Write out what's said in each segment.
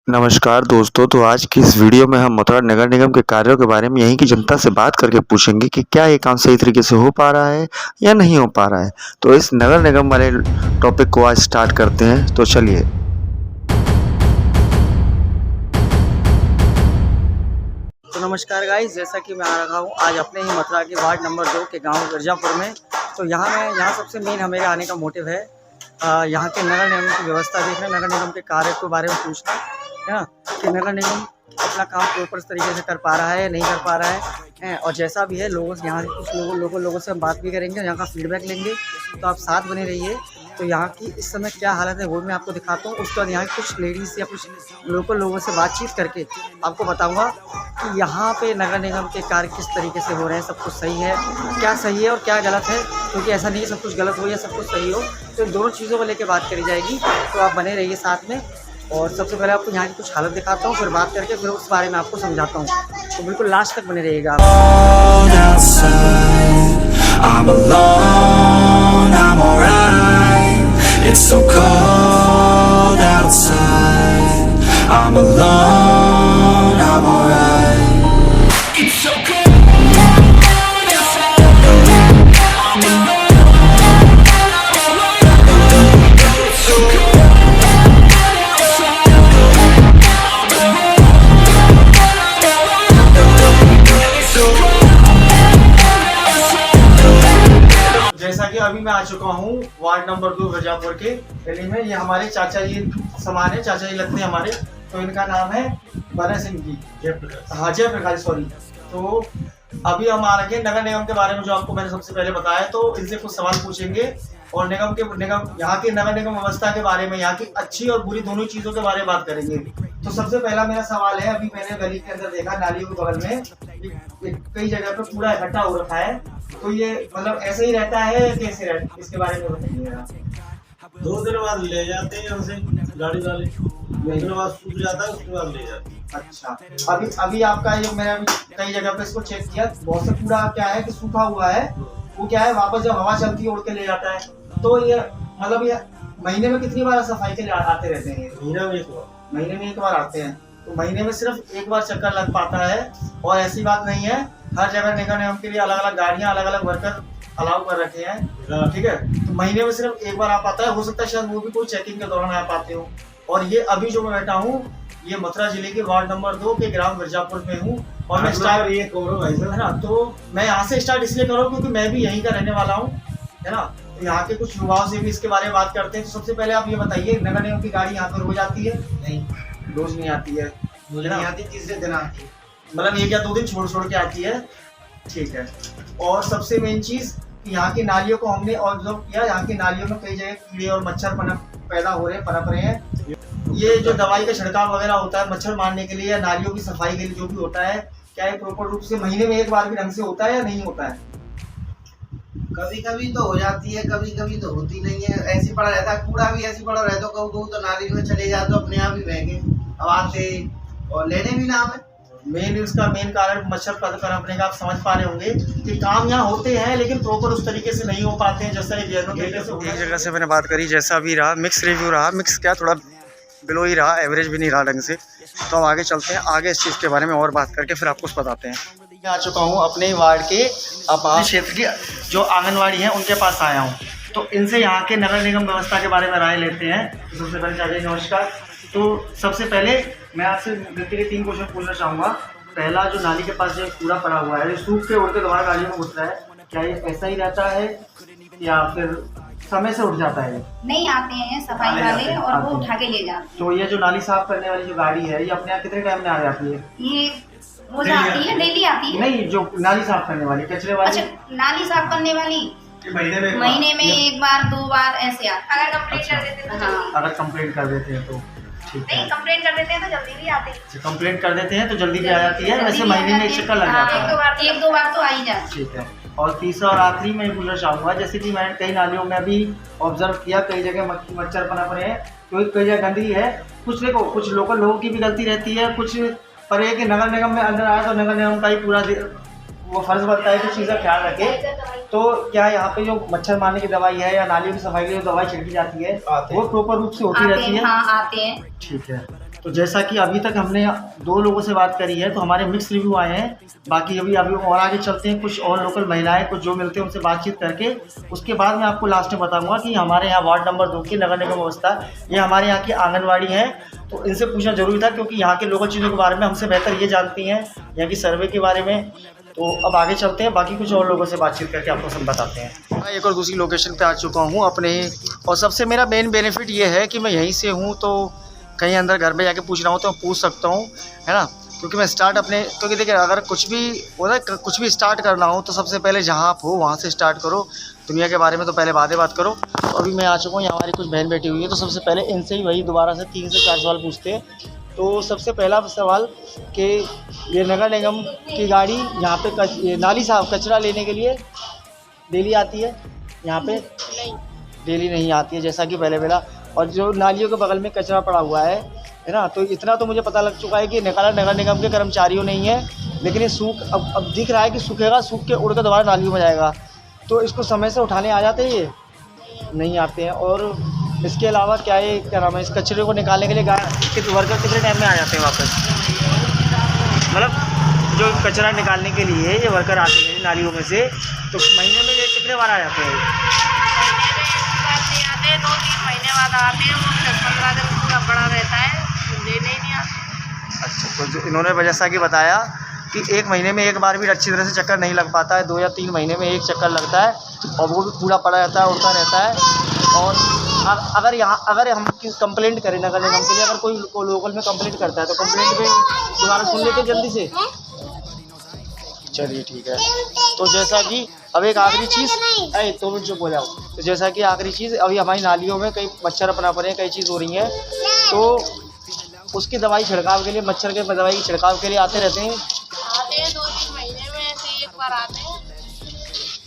नमस्कार दोस्तों, तो आज की इस वीडियो में हम मथुरा नगर निगम के कार्यों के बारे में यहीं की जनता से बात करके पूछेंगे कि क्या ये काम सही तरीके से हो पा रहा है या नहीं हो पा रहा है। तो इस नगर निगम वाले टॉपिक को आज स्टार्ट करते हैं, तो चलिए। तो नमस्कार गाइस, जैसा कि मैं आ रखा हूँ आज अपने ही मथुरा के वार्ड नंबर 2 के गांव मिर्जापुर में। तो यहाँ सबसे मेन हमें आने का मोटिव है यहाँ के नगर निगम की व्यवस्था देखना, नगर निगम के कार्य के बारे में पूछना है ना, कि नगर निगम अपना काम प्रॉपर तरीके से कर पा रहा है, नहीं कर पा रहा है। और जैसा भी है लोगों से, यहाँ के कुछ लोगों से हम बात भी करेंगे, यहाँ का फीडबैक लेंगे। तो आप साथ बने रहिए। तो यहाँ की इस समय क्या हालत है वो मैं आपको दिखाता हूँ। उसके बाद यहाँ की कुछ लेडीज़ या कुछ लोकल लोगों से बातचीत करके आपको बताऊँगा कि यहाँ पे नगर निगम के कार्य किस तरीके से हो रहे हैं, सब कुछ सही है, क्या सही है और क्या गलत है। क्योंकि ऐसा नहीं है सब कुछ गलत हो या सब कुछ सही हो, तो इन दोनों चीज़ों को लेकर बात करी जाएगी। तो आप बने रहिए साथ में। और सबसे पहले आपको यहाँ की कुछ हालत दिखाता हूँ, फिर बात करके फिर उस बारे में आपको समझाता हूँ। तो बिल्कुल लास्ट तक बने रहिएगा आप। It's so cold outside. I'm alone, I'm alright. It's so cold outside. I'm alone, I'm alright. It's so cold outside. I'm alone, it's so जैसा कि अभी मैं आ चुका हूँ वार्ड नंबर 2 मिर्जापुर के गली में। ये हमारे चाचा जी समान है, चाचा जी लगते हैं हमारे। तो इनका नाम है बना सिंह जी, जयप्रकाश सॉरी। तो अभी हम आ रखे हैं नगर निगम के बारे में, जो आपको मैंने सबसे पहले बताया। तो इनसे कुछ सवाल पूछेंगे और यहाँ के नगर निगम व्यवस्था के बारे में, यहाँ की अच्छी और बुरी दोनों चीज़ों के बारे में बात करेंगे। तो सबसे पहला मेरा सवाल है, अभी मैंने गली के अंदर देखा नालियों के बगल में कई जगह पे कूड़ा इकट्ठा हो रखा है। तो ये मतलब ऐसे ही रहता है कैसे रहता है, इसके बारे में बताइए। 2 दिन बाद ले जाते हैं उसे गाड़ी वाले, 2 दिन बाद सूख जाता है, उसके बाद ले जाते हैं। अच्छा, अभी आपका ये मैंने अभी कई जगह पे इसको चेक किया, बहुत से कूड़ा क्या है कि सूखा हुआ है, वो क्या है वापस जब हवा चलती है उड़ के ले जाता है। तो ये मतलब ये महीने में कितनी बार सफाई के लिए आते रहते हैं? महीने में एक बार आते हैं। तो महीने में सिर्फ एक बार चक्कर लग पाता है। और ऐसी बात नहीं है, हर जगह नगर निगम के लिए अलग अलग गाड़ियां, अलग अलग वर्कर अलाउ कर रखे हैं, ठीक है। तो महीने में सिर्फ एक बार आ पाता है। हो सकता है शायद वो भी कोई चेकिंग के दौरान आ पाते हो। और ये अभी जो मैं बैठा हूँ, ये मथुरा जिले के वार्ड नंबर 2 के ग्राम मिर्जापुर में हूँ। और मैं स्टार्ट ये है ना, तो मैं यहाँ से स्टार्ट इसलिए कर रहा हूँ क्योंकि मैं भी यहीं का रहने वाला हूँ, है ना। तो यहाँ के कुछ युवाओं से भी इसके बारे में बात करते हैं। तो सबसे पहले आप ये बताइए, नगर निगम की गाड़ी यहाँ पर रोज आती है? नहीं, रोज नहीं आती है, मुझे नहीं आती, तीसरे दिन आती है। मतलब ये क्या 2 दिन छोड़ के आती है? ठीक है। और सबसे मेन चीज, यहाँ की नालियों को हमने ऑब्जर्व किया, यहाँ की नालियों में कई जगह कीड़े और मच्छर पैदा हो रहे हैं, पनप रहे हैं। ये जो दवाई का छिड़काव वगैरह होता है मच्छर मारने के लिए या नालियों की सफाई के लिए जो भी होता है, क्या ये प्रॉपर रूप से महीने में एक बार भी ढंग से होता है या नहीं होता है? कभी कभी तो हो जाती है, कभी कभी तो होती नहीं है। ऐसी पड़ा रहता है, कूड़ा भी ऐसी पड़ा रहता है, कहूँ तो नाली में चले जाते तो अपने आप ही बहेंगे, अब आते और लेने भी ना आवे। इसका मेन कारण मच्छर पनपने का आप समझ पा रहे होंगे कि काम यहाँ होते हैं लेकिन प्रॉपर उस तरीके से नहीं हो पाते हैं जैसा एक जगह से मैंने बात करी। जैसा भी रहा, मिक्स रिव्यू रहा, मिक्स क्या थोड़ा बिलो ही रहा, एवरेज भी नहीं रहा ढंग से। तो हम आगे चलते हैं, आगे इस चीज़ के बारे में और बात करके फिर आपको बताते हैं। आ चुका हूँ अपने वार्ड के अपने क्षेत्र की जो आंगनवाड़ी है उनके पास आया हूँ। तो इनसे यहाँ के नगर निगम व्यवस्था के बारे में राय लेते हैं। तो सबसे पहले चाचा जी नमस्कार। तो सबसे पहले मैं आपसे व्यक्ति के 3 क्वेश्चन पूछना चाहूँगा। पहला, जो नाली के पास जो कूड़ा पड़ा हुआ है, जो सूख के उड़ के दोबारा गाड़ियों में घुस रहा है, क्या ये ऐसा ही रहता है या फिर समय से उठ जाता है? नहीं, आते हैं सफाई वाले और वो उठा के ले जाते। तो ये जो नाली साफ करने वाली जो गाड़ी है, ये अपने आप कितने टाइम में आ जाती है? ये रोज आती है, डेली आती है? नहीं, जो नाली साफ करने वाली, कचरे वाली। अच्छा, नाली साफ करने वाली महीने में 1 बार 2 बार ऐसे आती। अगर कंप्लेंट कर देते हैं तो अगर कंप्लेंट कर देते हैं तो ठीक है। नहीं, कंप्लेंट कर देते हैं तो जल्दी भी आते हैं। कंप्लेंट कर देते हैं तो जल्दी भी आ जाती है। वैसे महीने में 1 चक्कर लग जाता है, 1-2 बार तो आ ही जाती है। ठीक है। और तीसरा और आखिरी मैं पूछना चाहूँगा, जैसे कि मैंने कई नालियों में भी ऑब्जर्व किया, कई जगह मक्खी मच्छर पनप रहे हैं, क्योंकि कई जगह गंदगी है। कुछ देखो, कुछ लोकल लोगों की भी गलती रहती है, कुछ पर एक नगर निगम में अंदर आया तो नगर निगम का ही पूरा वो फर्ज बनता है कि चीज़ का ख्याल रखे। तो क्या यहाँ पे जो मच्छर मारने की दवाई है या नालियों की सफाई के लिए दवाई छिड़की जाती है वो प्रॉपर रूप से होती रहती है? हाँ, आते हैं। ठीक है। तो जैसा कि अभी तक हमने 2 लोगों से बात करी है तो हमारे मिक्स रिव्यू आए हैं। बाकी अभी और आगे चलते हैं, कुछ और लोकल महिलाएं कुछ जो मिलते हैं उनसे बातचीत करके उसके बाद मैं आपको लास्ट में बताऊंगा कि हमारे यहाँ वार्ड नंबर 2 की नगर निगम व्यवस्था, ये हमारे यहाँ की आंगनवाड़ी है, तो इनसे पूछना जरूरी था क्योंकि यहाँ के लोकल चीज़ों के बारे में हमसे बेहतर ये जानती हैं, यहाँ की सर्वे के बारे में। तो अब आगे चलते हैं, बाकी कुछ और लोगों से बातचीत करके आपको सब बताते हैं। मैं एक और दूसरी लोकेशन पे आ चुका हूँ अपने, और सबसे मेरा मेन बेनिफिट ये है कि मैं यहीं से हूँ, तो कहीं अंदर घर पे जाके पूछना हो तो मैं पूछ सकता हूँ, है ना। क्योंकि मैं स्टार्ट अपने, क्योंकि देखिए अगर कुछ भी होता है, कुछ भी स्टार्ट करना हो तो सबसे पहले जहाँ आप हो वहाँ से स्टार्ट करो। दुनिया के बारे में तो पहले बात करो। तो अभी मैं आ चुका हूँ, यहाँ हमारी कुछ बहन बैठी हुई है, तो सबसे पहले इनसे ही वही दोबारा से 3 से 4 सवाल पूछते हैं। तो सबसे पहला सवाल कि ये नगर निगम की गाड़ी यहाँ पे नाली साफ कचरा लेने के लिए डेली आती है? यहाँ पे डेली नहीं आती है, जैसा कि पहले। और जो नालियों के बगल में कचरा पड़ा हुआ है ना, तो इतना तो मुझे पता लग चुका है कि नगर निगम के कर्मचारियों नहीं है, लेकिन ये अब दिख रहा है कि सूखेगा, सूख के उड़ कर दोबारा नालियों में जाएगा। तो इसको समय से उठाने आ जाते हैं? ये नहीं आते हैं। और इसके अलावा क्या नाम है, इस कचरे को निकालने के लिए वर्कर कितने टाइम में आ जाते हैं वापस? मतलब जो कचरा निकालने के लिए ये वर्कर आते हैं नालियों में से, तो महीने में ये कितने बार आ जाते हैं? 2-3 महीने बाद आते हैं, वो 10-15 दिन पूरा पड़ा रहता है, लेने ही नहीं आते। अच्छा, तो जो इन्होंने जैसा कि बताया कि 1 महीने में एक बार भी अच्छी तरह से चक्कर नहीं लग पाता है, 2 या 3 महीने में एक चक्कर लगता है, और वो भी पूरा पड़ा रहता है, उड़ता रहता है। और अगर हम कंप्लेंट करें नगर निगम के लिए, अगर कोई लोकल में कंप्लेंट करता है तो कंप्लेंट में दोबारा सुन लेते जल्दी से? चलिए ठीक है। तो जैसा कि अब एक आखिरी चीज़, 2 मिनट चुप हो जाओ। तो जैसा कि आखिरी चीज़, अभी हमारी नालियों में कई मच्छर अपना पड़े हैं, कई चीज़ हो रही हैं, तो उसकी दवाई छिड़काव के लिए, मच्छर के दवाई की छिड़काव के लिए आते रहते हैं? आते हैं 2-3 महीने में ऐसे एक बार आते हैं।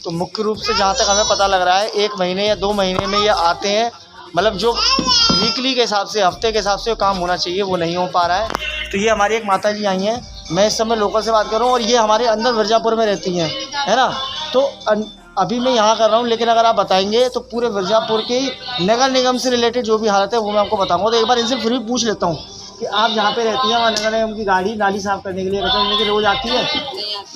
तो मुख्य रूप से जहाँ तक हमें पता लग रहा है 1 महीने या 2 महीने में ये आते हैं, मतलब जो वीकली के हिसाब से, हफ्ते के हिसाब से काम होना चाहिए वो नहीं हो पा रहा है। तो ये हमारी एक माता जी आई हैं, मैं इस समय लोकल से बात कर रहा हूँ, और ये हमारे अंदर मिर्ज़ापुर में रहती हैं, है ना। तो अभी मैं यहाँ कर रहा हूँ, लेकिन अगर आप बताएंगे तो पूरे मिर्ज़ापुर के नगर निगम से रिलेटेड जो भी हालत है वो मैं आपको बताऊँगा। तो एक बार इनसे फिर भी पूछ लेता हूँ कि आप जहाँ पे रहती हैं वहाँ नगर निगम की गाड़ी नाली साफ़ करने के लिए रोज़ आती है?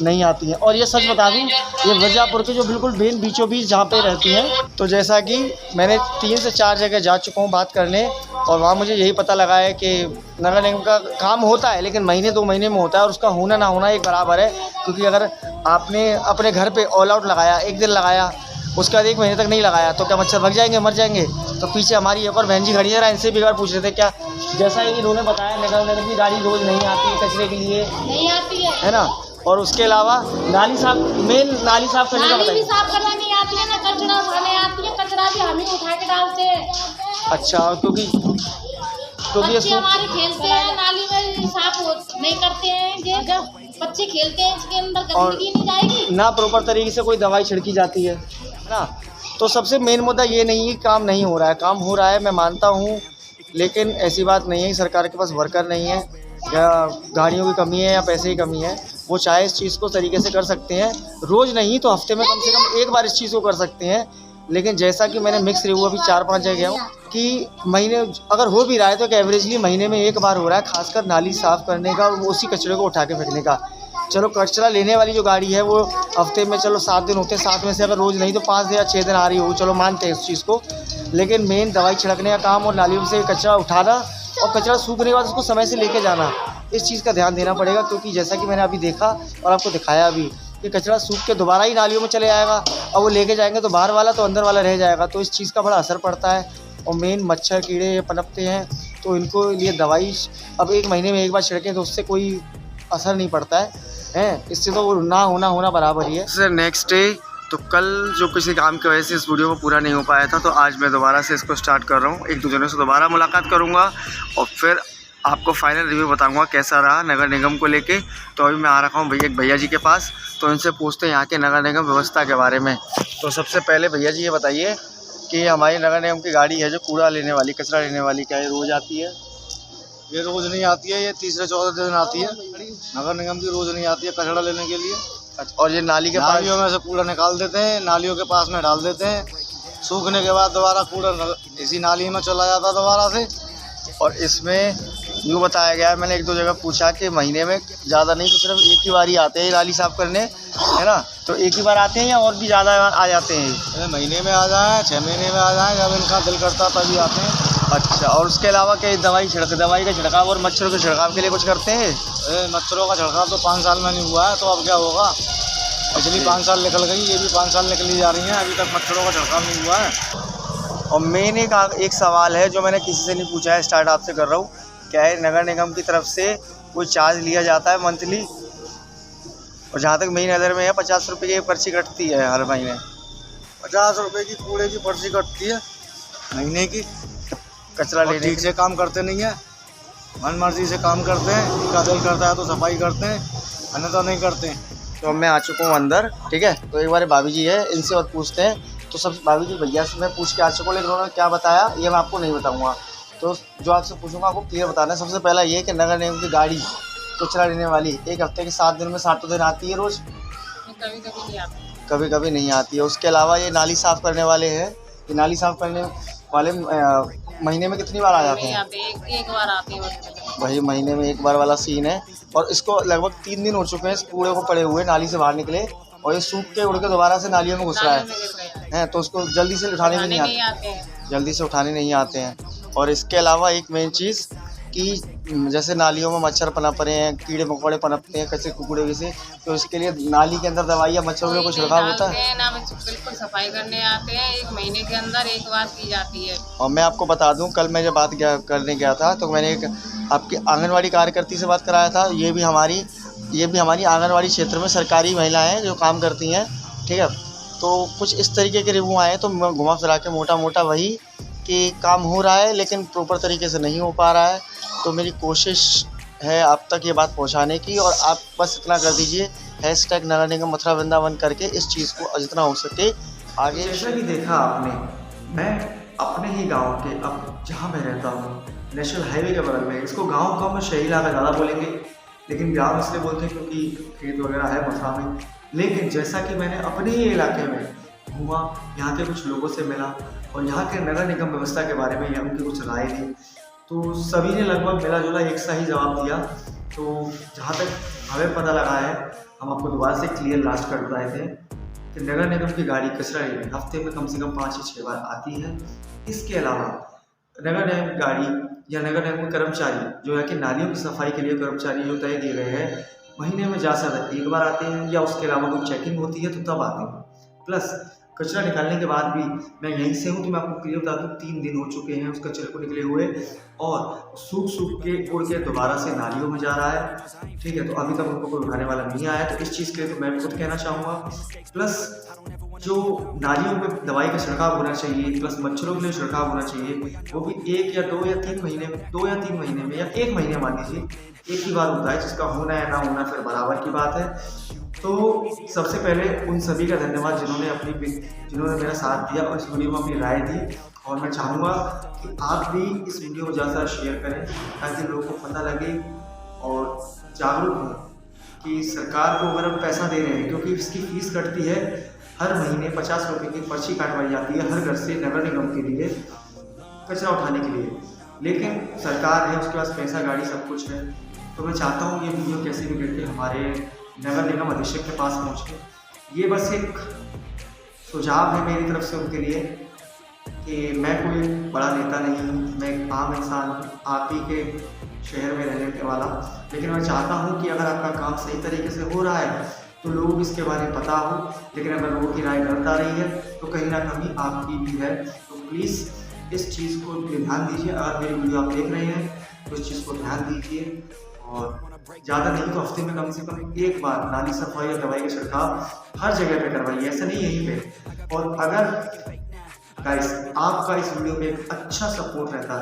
नहीं आती है। और ये सच बता दूँ, ये मिर्ज़ापुर के जो बिल्कुल बीचों बीच जहाँ पे रहती हैं, तो जैसा कि मैंने 3 से 4 जगह जा चुका हूँ बात करने, और वहाँ मुझे यही पता लगा है कि नगर निगम का काम होता है, लेकिन महीने 2 महीने में होता है, और उसका होना ना होना एक बराबर है। क्योंकि अगर आपने अपने घर पे ऑल आउट लगाया, 1 दिन लगाया, उसके बाद 1 महीने तक नहीं लगाया, तो क्या मच्छर भग जाएंगे, मर जाएंगे? तो पीछे हमारी एक और बहन जी खड़ी है, इनसे भी एक बार पूछ रहे थे क्या, जैसा इन्होंने बताया नगर निगम की गाड़ी रोज़ नहीं आती है कचरे के लिए, नहीं आती है ना। और उसके अलावा नाली साफ, मेन नाली साफ करने का नाली भी बताइए। साफ करने नहीं आती है ना, कचरा उठाने आती है, कचरा भी हम ही उठा के डालते हैं। अच्छा, क्योंकि ये बच्चे हमारे खेलते हैं नाली में, साफ नहीं करते हैं, ये बच्चे खेलते हैं, इसके अंदर गंदगी नहीं जाएगी ना, प्रॉपर तरीके से कोई दवाई छिड़की जाती है ना। तो सबसे मेन मुद्दा ये नहीं है काम नहीं हो रहा है, काम हो रहा है, मैं मानता हूँ, लेकिन ऐसी बात नहीं है सरकार के पास वर्कर नहीं है, या गाड़ियों की कमी है, या पैसे की कमी है। वो चाहे इस चीज़ को तरीके से कर सकते हैं, रोज़ नहीं तो हफ्ते में कम से कम 1 बार इस चीज़ को कर सकते हैं। लेकिन जैसा कि मैंने मिक्स रिव्यू अभी 4-5 जगह गया हूँ कि महीने अगर हो भी रहा है तो कि एवरेजली महीने में 1 बार हो रहा है, खासकर नाली साफ़ करने का और उसी कचरे को उठा के फेंकने का। चलो कचरा लेने वाली जो गाड़ी है वो हफ्ते में चलो 7 दिन होते हैं, 7 में से अगर रोज़ नहीं तो 5 या 6 दिन आ रही हो, चलो मानते हैं इस चीज़ को। लेकिन मेन दवाई छिड़कने का काम और नालियों से कचरा उठाना और कचरा सूखने के बाद उसको समय से लेके जाना, इस चीज़ का ध्यान देना पड़ेगा। क्योंकि जैसा कि मैंने अभी देखा और आपको दिखाया अभी कि कचरा सूख के दोबारा ही नालियों में चले जाएगा, और वो लेके जाएंगे तो बाहर वाला तो अंदर वाला रह जाएगा, तो इस चीज़ का बड़ा असर पड़ता है। और मेन मच्छर कीड़े पनपते हैं, तो इनको लिए दवाई अब 1 महीने में 1 बार छिड़कें तो उससे कोई असर नहीं पड़ता है, इससे तो वो ना होना बराबर ही है। सर नेक्स्ट डे, तो कल जो किसी काम की वजह से इस वीडियो को पूरा नहीं हो पाया था, तो आज मैं दोबारा से इसको स्टार्ट कर रहा हूँ। 1-2 जनों से दोबारा मुलाकात करूँगा और फिर आपको फाइनल रिव्यू बताऊंगा कैसा रहा नगर निगम को लेके। तो अभी मैं आ रखा हूँ एक भैया जी के पास, तो इनसे पूछते हैं यहाँ के नगर निगम व्यवस्था के बारे में। तो सबसे पहले भैया जी ये बताइए कि हमारी नगर निगम की गाड़ी है जो कूड़ा लेने वाली, कचरा लेने वाली, क्या ये रोज़ आती है? ये रोज़ नहीं आती है, ये 3-4 दिन आती है। नगर निगम की रोज़ नहीं आती है कचरा लेने के लिए। अच्छा, और ये नाली के पास, नालियों में से कूड़ा निकाल देते हैं, नालियों के पास में डाल देते हैं, सूखने के बाद दोबारा कूड़ा इसी नाली में चला जाता है दोबारा से। और इसमें यूँ बताया गया है, मैंने एक दो जगह पूछा कि महीने में ज़्यादा नहीं तो सिर्फ एक ही बार ही आते हैं नाली साफ़ करने, है ना? तो एक ही बार आते हैं या और भी ज़्यादा आ जाते हैं? महीने में आ जाए, 6 महीने में आ जाए, जब इनका दिल करता तभी आते हैं। अच्छा, और उसके अलावा कई दवाई का छिड़काव और मच्छरों के छिड़काव के लिए कुछ करते हैं? मच्छरों का छिड़काव तो 5 साल में नहीं हुआ है, तो अब क्या होगा? पिछली 5 साल निकल गई, ये भी 5 साल निकली जा रही हैं, अभी तक मच्छरों का छिड़काव नहीं हुआ है। और मेन एक सवाल है जो मैंने किसी से नहीं पूछा है, स्टार्ट आपसे कर रहा हूँ। क्या है, नगर निगम की तरफ से कोई चार्ज लिया जाता है मंथली? और जहाँ तक मेरी नज़र में है 50 रुपये की पर्ची कटती है हर महीने। 50 रुपये की कूड़े की पर्ची कटती है महीने की। कचरा और लेने ठीक से काम करते नहीं है, मन मर्जी से काम करते हैं, इनका दिल करता है तो सफाई करते हैं, अन्यथा नहीं करते हैं। तो मैं आ चुका हूँ अंदर, ठीक है। तो एक बार भाभी जी है, इनसे और पूछते हैं। तो सब भाभी जी भैया से मैं पूछ के आ चुका हूँ, लेकिन उन्होंने क्या बताया ये मैं आपको नहीं बताऊँगा। तो जो आपसे पूछूंगा आपको क्लियर बताना है। सबसे पहला ये कि नगर निगम की गाड़ी कचरा लेने वाली एक हफ्ते के 7 दिन में 7 दिन आती है रोज़, कभी कभी नहीं आती। कभी नहीं आती है। उसके अलावा ये नाली साफ़ करने वाले हैं, ये नाली साफ़ करने वाले महीने में कितनी बार आ जाते हैं? एक बार आते हैं, वही महीने में एक बार वाला सीन है। और इसको लगभग 3 दिन हो चुके हैं इस कूड़े को पड़े हुए नाली से बाहर निकले, और ये सूख के उड़ के दोबारा से नालियों में घुस रहा है। तो उसको जल्दी से उठाने भी नहीं आते हैं, जल्दी से उठाने नहीं आते हैं। और इसके अलावा एक मेन चीज़ कि जैसे नालियों में मच्छर पनप रहे हैं, कीड़े मकोड़े पनपते हैं कचरे कुकड़े से, तो इसके लिए नाली के अंदर दवाई या मच्छरों को छिड़काव होता है ना? बिल्कुल सफाई करने आते हैं, 1 महीने के अंदर एक बार की जाती है। और मैं आपको बता दूं, कल मैं जब बात करने गया था तो मैंने एक आपकी आंगनवाड़ी कार्यकर्ती से बात कराया था। ये भी हमारी आंगनवाड़ी क्षेत्र में सरकारी महिलाएं हैं जो काम करती हैं, ठीक है। तो कुछ इस तरीके के रिव्यू आए, तो मैं घुमा फिरा के मोटा वही कि काम हो रहा है लेकिन प्रॉपर तरीके से नहीं हो पा रहा है। तो मेरी कोशिश है आप तक ये बात पहुंचाने की, और आप बस इतना कर दीजिए, # नगर निगम मथुरा वृंदावन करके इस चीज़ को जितना हो सके आगे। जैसा कि देखा आपने, मैं अपने ही गांव के, अब जहां मैं रहता हूं नेशनल हाईवे के बगल में, इसको गांव कम शहरी इलाका ज़्यादा बोलेंगे, लेकिन ग्राम इसलिए बोलते हैं क्योंकि खेत वगैरह है मथुरा में। लेकिन जैसा कि मैंने अपने ही इलाके में घूमा, यहाँ के कुछ लोगों से मिला और यहाँ के नगर निगम व्यवस्था के बारे में उनकी कुछ राय ली, तो सभी ने लगभग मिला जुला एक सा ही जवाब दिया। तो जहाँ तक हमें पता लगा है, हम आपको दोबारा से क्लियर लास्ट कर बताए थे कि नगर निगम की गाड़ी कचरा लेने हफ्ते में कम से कम 5 से 6 बार आती है। इसके अलावा नगर निगम की गाड़ी या नगर निगम के कर्मचारी जो है कि नालियों की सफाई के लिए कर्मचारी जो तय दिए गए हैं, महीने में ज़्यादा से ज़्यादा 1 बार आते हैं, या उसके अलावा कोई चेकिंग होती है तो तब आते हैं। प्लस कचरा निकालने के बाद भी, मैं यहीं से हूँ तो मैं आपको क्लियर बता दूँ, 3 दिन हो चुके हैं उस कचरे को निकले हुए, और सूख के उड़ के दोबारा से नालियों में जा रहा है, ठीक है। तो अभी तक उनको कोई उठाने वाला नहीं आया। तो इस चीज़ के लिए तो मैं खुद कहना चाहूँगा। प्लस जो नालियों में दवाई का छिड़काव होना चाहिए, प्लस मच्छरों के लिए छिड़काव होना चाहिए, वो भी 1 या 2 या 3 महीने में, 2 या 3 महीने में, या 1 महीने मान लीजिए एक ही बार होता है, जिसका होना या ना होना फिर बराबर की बात है। तो सबसे पहले उन सभी का धन्यवाद जिन्होंने मेरा साथ दिया और इस वीडियो में अपनी राय दी। और मैं चाहूँगा कि आप भी इस वीडियो को ज़्यादा शेयर करें ताकि लोगों को पता लगे और जागरूक हो कि सरकार को अगर हम पैसा दे रहे हैं, क्योंकि इसकी फीस कटती है हर महीने 50 रुपये की पर्ची काटवाई जाती है हर घर से नगर निगम के लिए कचरा उठाने के लिए, लेकिन सरकार है, उसके पास पैसा गाड़ी सब कुछ है। तो मैं चाहता हूँ ये वीडियो कैसे भी करके हमारे नगर निगम अधीक्षक के पास पहुँचे। ये बस एक सुझाव है मेरी तरफ से उनके लिए कि मैं कोई बड़ा नेता नहीं हूँ, मैं एक आम इंसान हूँ, आप ही के शहर में रहने वाला, लेकिन मैं चाहता हूँ कि अगर आपका काम सही तरीके से हो रहा है तो लोगों को इसके बारे में पता हो। लेकिन अगर लोगों की राय गलत आ रही है तो कहीं ना कहीं आपकी भी है। तो प्लीज़ इस चीज़ को ध्यान दीजिए। अगर मेरी वीडियो आप देख रहे हैं तो इस चीज़ को ध्यान दीजिए, और ज़्यादा नहीं तो हफ्ते में कम से कम 1 बार नाली सफाई या दवाई का छिड़काव हर जगह पे करवाइए, ऐसा नहीं यहीं पे। और अगर गाइस आपका इस वीडियो में एक अच्छा सपोर्ट रहता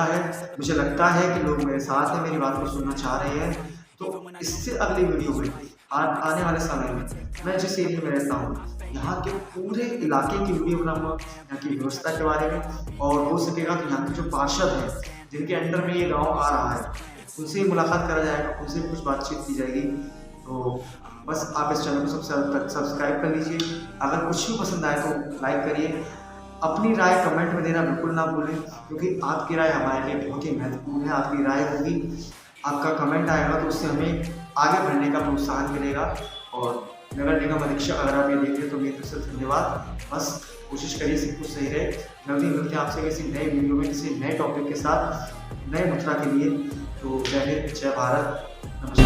है, मुझे लगता है कि लोग मेरे साथ हैं, मेरी बात को सुनना चाह रहे हैं, तो इससे अगली वीडियो में आने वाले समय में मैं जिस एरिया में रहता हूँ यहाँ के पूरे इलाके की वीडियो बनाऊंगा, यहाँ की व्यवस्था के बारे में, और हो सकेगा तो यहाँ के जो पार्षद हैं जिनके अंडर में ये गांव आ रहा है उनसे मुलाकात करा जाएगा, उनसे कुछ बातचीत की जाएगी। तो बस आप इस चैनल को सब्सक्राइब कर लीजिए। अगर कुछ भी पसंद आए तो लाइक करिए। अपनी राय कमेंट में देना बिल्कुल ना भूलें, क्योंकि आपकी राय हमारे लिए बहुत ही महत्वपूर्ण है। आपकी राय होगी, आपका कमेंट आएगा तो उससे हमें आगे बढ़ने का प्रोत्साहन मिलेगा। और नगर निगम अधीक्षक अगर आप ये देख रहे हैं तो मेरी तरफ से धन्यवाद। बस कोशिश करिए सब कुछ सही रहे। जल्दी मिलते हैं आपसे किसी नए वीडियो में, किसी नए टॉपिक के साथ, नए मथुरा के लिए। तो जय हिंद, जय भारत, नमस्कार।